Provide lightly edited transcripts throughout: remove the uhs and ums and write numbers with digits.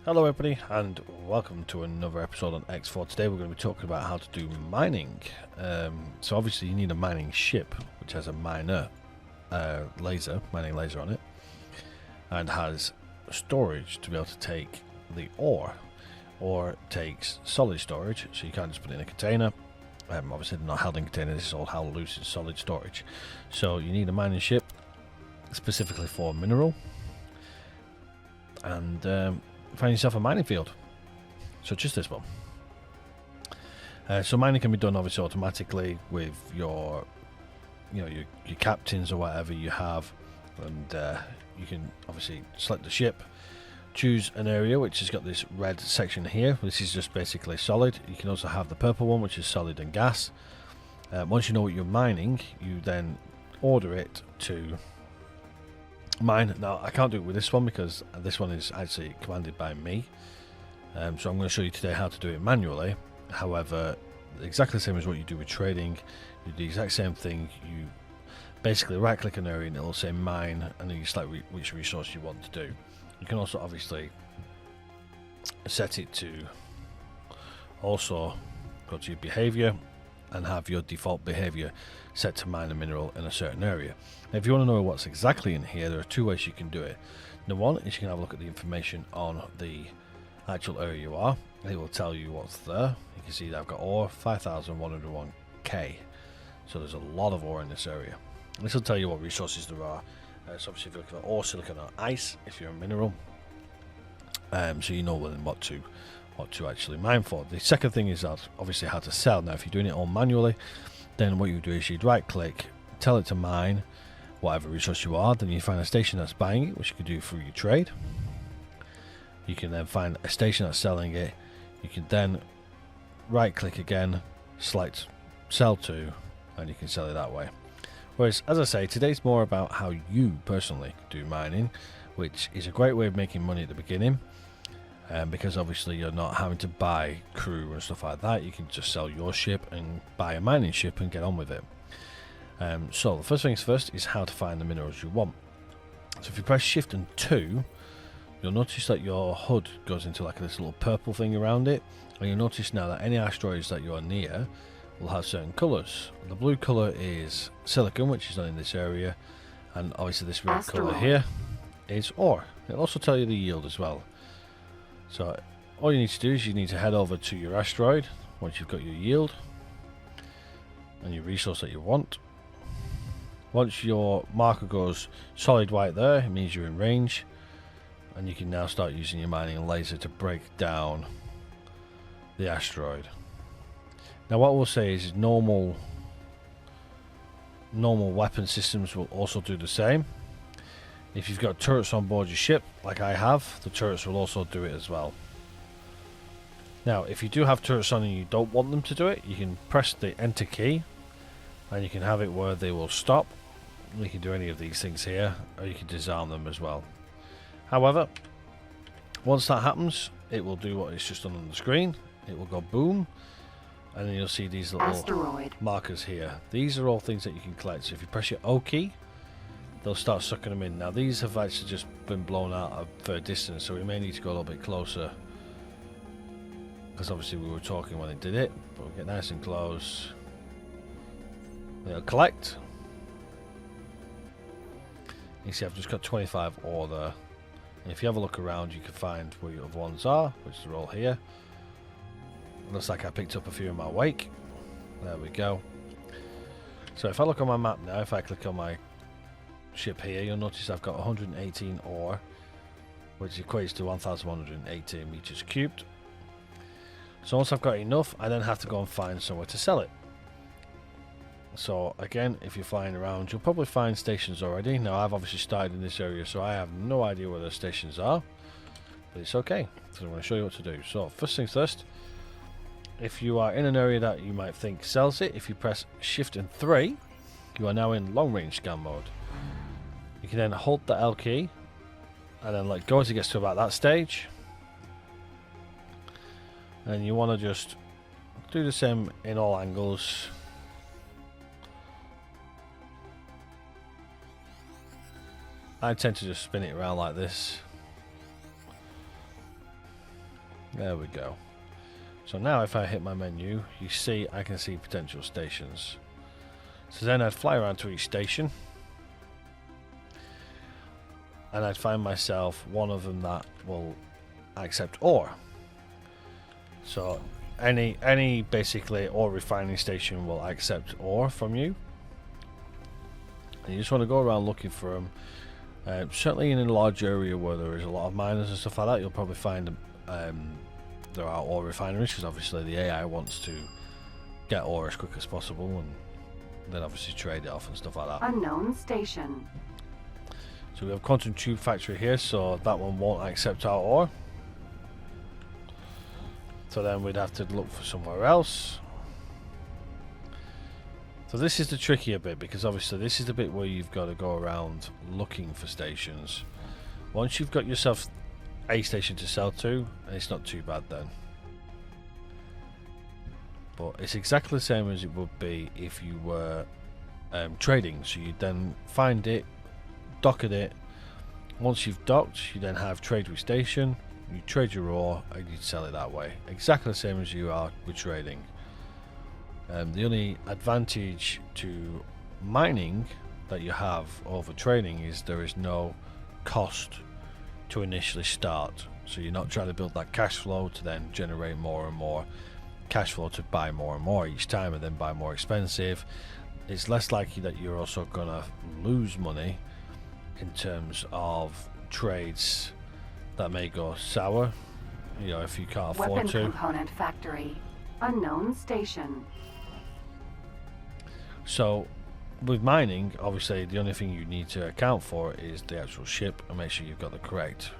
Hello everybody and welcome to another episode on X4. Today we're going to be talking about how to do mining. So obviously you need a mining ship which has a mining laser on it, and has storage to be able to take the ore. Ore takes solid storage, so you can't just put it in a container. Obviously they're not held in containers, this is all held loose in solid storage. So you need a mining ship specifically for mineral, and find yourself a mining field such as this one. So mining can be done obviously automatically with your captains or whatever you have, and you can obviously select the ship, choose an area which has got this red section here. This is just basically solid. You can also have the purple one which is solid and gas. Once you know what you're mining, you then order it to mine. Now I can't do it with this one because this one is actually commanded by me, so I'm going to show you today how to do it manually. However, exactly the same as what you do with trading, you do the exact same thing. You basically right click an area and it'll say mine, and then you select which resource you want to do. You can also obviously set it to also go to your behavior and have your default behavior set to mine a mineral in a certain area. Now, if you want to know what's exactly in here, there are two ways you can do it. Number one is you can have a look at the information on the actual area you are, and it will tell you what's there. You can see that I've got ore 5101k, so there's a lot of ore in this area. This will tell you what resources there are. So obviously if you're looking for ore, silicon or ice, if you're a mineral, so you know what to actually mine for. The second thing is that obviously how to sell. Now if you're doing it all manually, then what you do is you'd right click, tell it to mine whatever resource you are, then you find a station that's buying it, which you can do through your trade. You can then find a station that's selling it. You can then right click again, select sell to, and you can sell it that way. Whereas, as I say, today's more about how you personally do mining, which is a great way of making money at the beginning. Because obviously you're not having to buy crew and stuff like that. You can just sell your ship and buy a mining ship and get on with it. So the first things first is how to find the minerals you want. So if you press shift and 2, you'll notice that your HUD goes into like this little purple thing around it, and you'll notice now that any asteroids that you're near will have certain colours. The blue colour is silicon, which is not in this area, and obviously this red colour here is ore. It'll also tell you the yield as well. So all you need to do is you need to head over to your asteroid once you've got your yield and your resource that you want. Once your marker goes solid white there, it means you're in range, and you can now start using your mining laser to break down the asteroid. Now what we'll say is normal weapon systems will also do the same. If you've got turrets on board your ship, like I have, the turrets will also do it as well. Now, if you do have turrets on and you don't want them to do it, you can press the enter key, and you can have it where they will stop. You can do any of these things here, or you can disarm them as well. However, once that happens, it will do what it's just done on the screen. It will go boom, and then you'll see these little markers here. These are all things that you can collect. So if you press your O key, they'll start sucking them in. Now these have actually just been blown out a fair distance, so we may need to go a little bit closer, because obviously we were talking when it did it, but we'll get nice and close. They'll collect. You see I've just got 25 ore there, and if you have a look around you can find where your other ones are, which are all here. Looks like I picked up a few in my wake. There we go. So if I look on my map now, if I click on my ship here, you'll notice I've got 118 ore, which equates to 1118 meters cubed. So once I've got enough, I then have to go and find somewhere to sell it. So again, if you're flying around, you'll probably find stations already. Now I've obviously started in this area, so I have no idea where the stations are, but it's okay, so I'm going to show you what to do. So first things first, if you are in an area that you might think sells it, if you press shift and 3, you are now in long range scan mode. You can then hold the L key and then let go as it gets to about that stage, and you want to just do the same in all angles. I tend to just spin it around like this. There we go. So now if I hit my menu, you see I can see potential stations. So then I'd fly around to each station, and I'd find myself one of them that will accept ore. So any basically ore refining station will accept ore from you, and you just want to go around looking for them. Certainly in a large area where there is a lot of miners and stuff like that, you'll probably find there are ore refineries, because obviously the AI wants to get ore as quick as possible and then obviously trade it off and stuff like that. Unknown station. So we have quantum tube factory here, so that one won't accept our ore. So then we'd have to look for somewhere else. So this is the trickier bit, because obviously this is the bit where you've got to go around looking for stations. Once you've got yourself a station to sell to, it's not too bad then. But it's exactly the same as it would be if you were trading. So you then find it, dock at it. Once you've docked, you then have trade with station. You trade your ore and you sell it that way. Exactly the same as you are with trading. The only advantage to mining that you have over trading is there is no cost to initially start. So you're not trying to build that cash flow to then generate more and more cash flow to buy more and more each time and then buy more expensive. It's less likely that you're also gonna lose money in terms of trades that may go sour, you know, if you can't afford Weapon to. component factory. Unknown station. So with mining, obviously the only thing you need to account for is the actual ship and make sure you've got the correct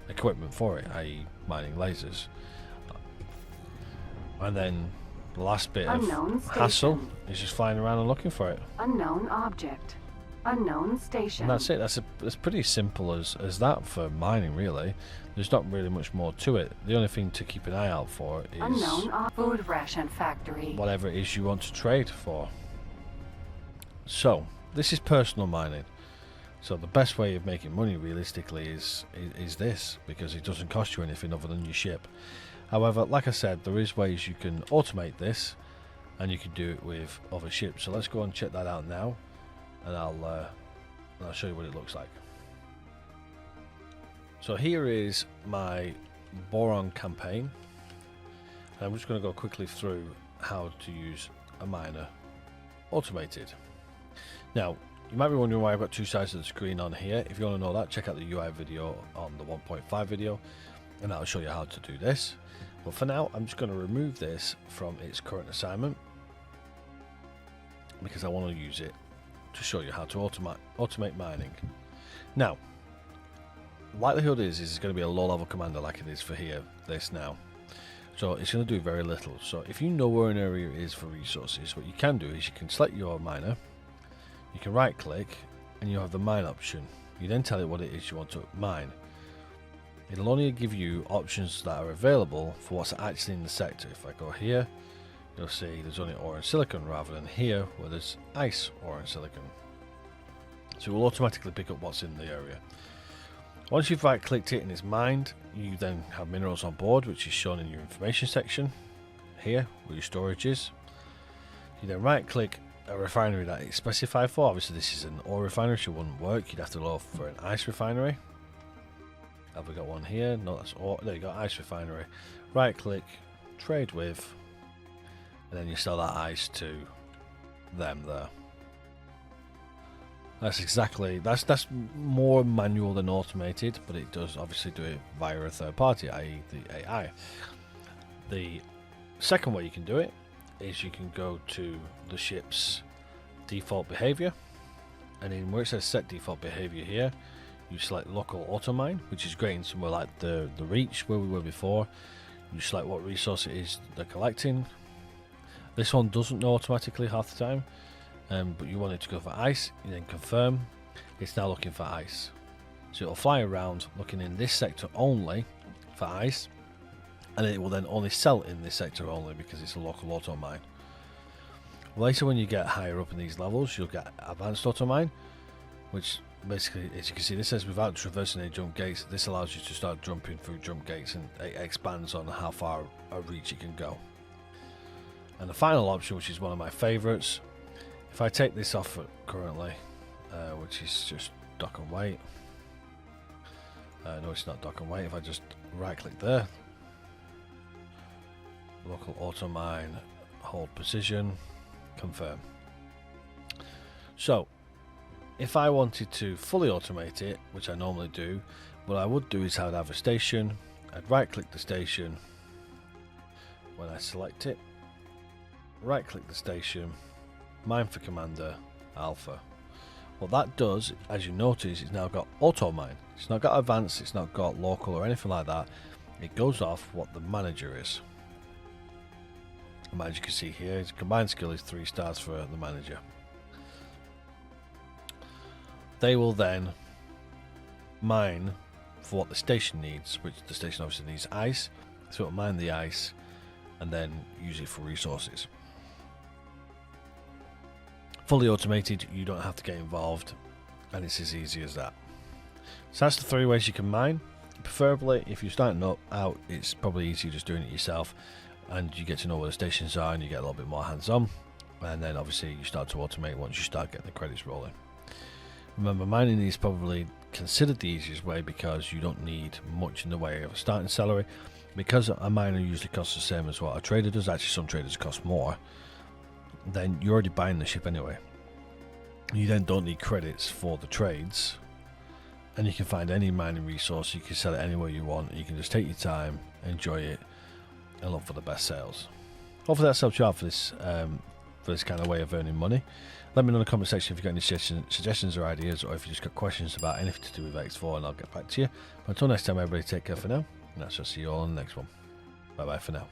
equipment for it, i.e. mining lasers. And then the last bit Unknown of hassle station. is just flying around and looking for it. Unknown object. Unknown station. And that's it. That's pretty simple as that for mining, really. There's not really much more to it. The only thing to keep an eye out for is Unknown food ration factory. whatever it is you want to trade for. So this is personal mining. So the best way of making money realistically is this, because it doesn't cost you anything other than your ship. However, like I said, there is ways you can automate this, and you can do it with other ships. So let's go and check that out now, and I'll show you what it looks like. So here is my boron campaign, and I'm just going to go quickly through how to use a miner automated. Now, you might be wondering why I've got two sides of the screen on here. If you want to know that, check out the UI video on the 1.5 video, and that'll show you how to do this. But for now, I'm just going to remove this from its current assignment, because I want to use it to show you how to automate mining. Now, likelihood is it's going to be a low-level commander like it is for this now. So it's going to do very little. So if you know where an area is for resources, what you can do is you can select your miner, you can right-click, and you have the mine option. You then tell it what it is you want to mine. It'll only give you options that are available for what's actually in the sector. If I go here, you'll see there's only ore and silicon, rather than here where there's ice, ore and silicon. So it will automatically pick up what's in the area. Once you've right clicked it and it's mined, you then have minerals on board, which is shown in your information section here where your storage is. You then right click a refinery that it's specified for. Obviously this is an ore refinery, so it wouldn't work. You'd have to go for an ice refinery. Have we got one here? No, that's ore. There you go, ice refinery. Right click, trade with, and then you sell that ice to them there. That's more manual than automated, but it does obviously do it via a third party, i.e. the AI. The second way you can do it is you can go to the ship's default behavior, and in where it says set default behavior here, you select local auto mine, which is great in somewhere like the Reach where we were before. You select what resource it is they're collecting. This one doesn't know automatically half the time, but you want it to go for ice. You then confirm. It's now looking for ice, so it'll fly around looking in this sector only for ice, and it will then only sell in this sector only because it's a local auto mine. Later, when you get higher up in these levels, you'll get advanced auto mine, which basically, as you can see, this says without traversing any jump gates. This allows you to start jumping through jump gates, and it expands on how far a reach it can go. And the final option, which is one of my favourites, if I take this off currently, which is just dock and wait. No, it's not dock and wait. If I just right click there, local auto mine, hold position, confirm. So if I wanted to fully automate it, which I normally do, what I would do is I'd have a station, I'd right click the station when I select it, right click the station, mine for commander, alpha. What that does, as you notice, it's now got auto mine. It's not got advanced, it's not got local or anything like that. It goes off what the manager is. And as you can see here, his combined skill is 3 stars for the manager. They will then mine for what the station needs, which the station obviously needs ice, so it'll mine the ice and then use it for resources. Fully automated, you don't have to get involved, and it's as easy as that. So that's the 3 ways you can mine. Preferably, if you're starting out, it's probably easier just doing it yourself, and you get to know where the stations are and you get a little bit more hands-on, and then obviously you start to automate once you start getting the credits rolling. Remember, mining is probably considered the easiest way because you don't need much in the way of a starting salary, because a miner usually costs the same as what a trader does. Actually, some traders cost more. Then you're already buying the ship anyway. You then don't need credits for the trades, and you can find any mining resource, you can sell it anywhere you want, you can just take your time, enjoy it, and look for the best sales. Hopefully that's helped you out for this kind of way of earning money. Let me know in the comment section if you've got any suggestions or ideas, or if you've just got questions about anything to do with X4, and I'll get back to you. But until next time, everybody, take care for now, and I'll see you all on the next one. Bye bye for now.